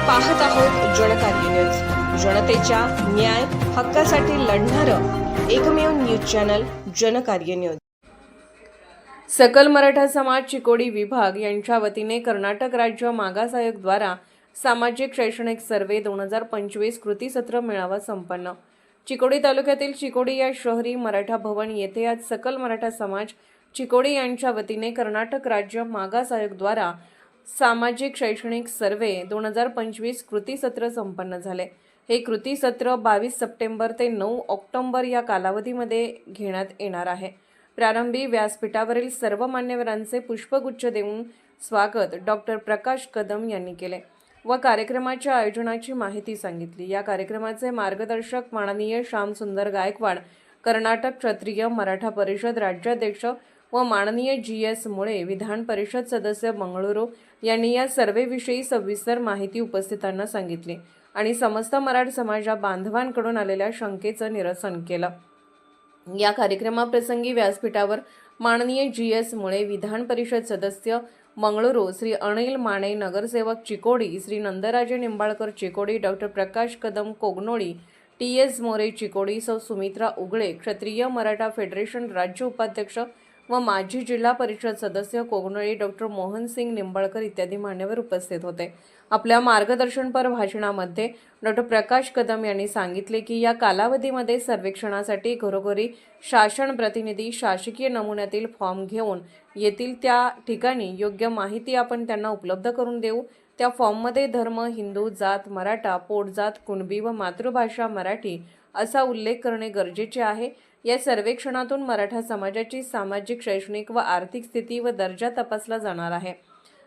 पाहत आहोत जनकार्य न्यूज, जनतेच्या न्याय हक्कासाठी लढणारं एकमेव न्यूज चॅनल जनकार्य न्यूज। सकल मराठा समाज चिकोडी विभाग यांच्या वतीने कर्नाटक राज्य मागास आयोग द्वारा सामाजिक शैक्षणिक सर्वे 2025 कृती सत्र मेळावा संपन्न। चिकोडी तालुक्यातील चिकोडी या शहरी मराठा भवन येथे आज सकल मराठा समाज चिकोडी यांच्या वतीने कर्नाटक राज्य मागास आयोग द्वारा सामाजिक शैक्षणिक सर्वे 2025 कृती सत्र संपन्न झाले। हे कृती सत्र 22 सप्टेंबर ते 9 ऑक्टोबर या कालावधीमध्ये घेण्यात येणार आहे। प्रारंभी व्यासपीठावरील सर्व मान्यवरांचे पुष्पगुच्छ देऊन स्वागत डॉक्टर प्रकाश कदम यांनी केले व कार्यक्रमाच्या आयोजनाची माहिती सांगितली। या कार्यक्रमाचे मार्गदर्शक माननीय श्यामसुंदर गायकवाड, कर्नाटक क्षत्रिय मराठा परिषद राज्याध्यक्ष व माननीय GS मुळे विधान परिषद सदस्य मंगळुरू यांनी या सर्वेविषयी सविस्तर माहिती उपस्थितांना सांगितली आणि समस्त मराठा समाजा बांधवांकडून आलेल्या शंकेचं निरसन केलं। या कार्यक्रमाप्रसंगी व्यासपीठावर माननीय GS मुळे विधान परिषद सदस्य मंगळुरू, श्री अनिल माने नगरसेवक चिकोडी, श्री नंदराजे निंबाळकर चिकोडी, डॉक्टर प्रकाश कदम कोगनोळी, TS मोरे चिकोडी, सौ सुमित्रा उगळे क्षत्रिय मराठा फेडरेशन राज्य उपाध्यक्ष व माजी जिल्हा परिषद सदस्य कोगनोळी, डॉक्टर मोहन सिंग निंबाळकर इत्यादी मान्यवर उपस्थित होते। आपल्या मार्गदर्शनपर भाषणामध्ये डॉक्टर प्रकाश कदम यांनी सांगितले की या कालावधीमध्ये सर्वेक्षणासाठी घरोघरी शासन प्रतिनिधी शासकीय नमुन्यातील फॉर्म घेऊन येतील त्या ठिकाणी योग्य माहिती आपण त्यांना उपलब्ध करून देऊ। त्या फॉर्ममध्ये धर्म, हिंदू, जात, मराठा, पोटजात, कुणबी व मातृभाषा मराठी असा उल्लेख करणे गरजेचे आहे। या सर्वेक्षणातून मराठा समाजाची सामाजिक, शैक्षणिक व आर्थिक स्थिती व दर्जा तपासला जाणार आहे।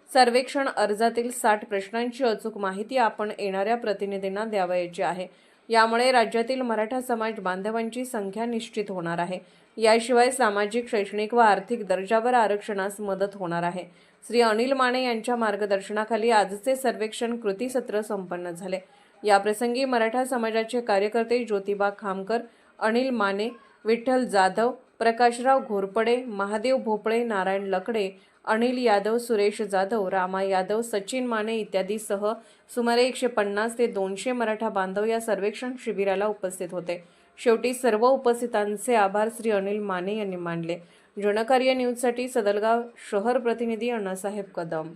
सर्वेक्षण अर्जातील 60 प्रश्नांची अचूक माहिती आपण येणाऱ्या प्रतिनिधींना द्यावयाची आहे। यामुळे राज्यातील मराठा समाज बांधवांची संख्या निश्चित होणार आहे। याशिवाय सामाजिक, शैक्षणिक व आर्थिक दर्जावर आरक्षणास मदत होणार आहे। श्री अनिल माने यांच्या मार्गदर्शनाखाली आजचे सर्वेक्षण कृती सत्र संपन्न झाले। याप्रसंगी मराठा समाजाचे कार्यकर्ते ज्योतिबा खामकर, अनिल माने, विठ्ठल जाधव, प्रकाशराव घोरपडे, महादेव भोपळे, नारायण लकडे, अनिल यादव, सुरेश जाधव, रामा यादव, सचिन माने इत्यादी सह सुमारे 150 ते 200 मराठा बांधव या सर्वेक्षण शिबिराला उपस्थित होते। शेवटी सर्व उपस्थितांचे आभार श्री अनिल माने यांनी मानले। जनकार्य न्यूजसाठी सदलगाव शहर प्रतिनिधी अण्णासाहेब कदम।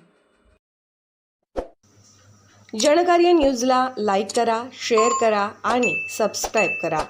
जनकार्य न्यूजला लाईक करा, शेअर करा आणि सबस्क्राईब करा।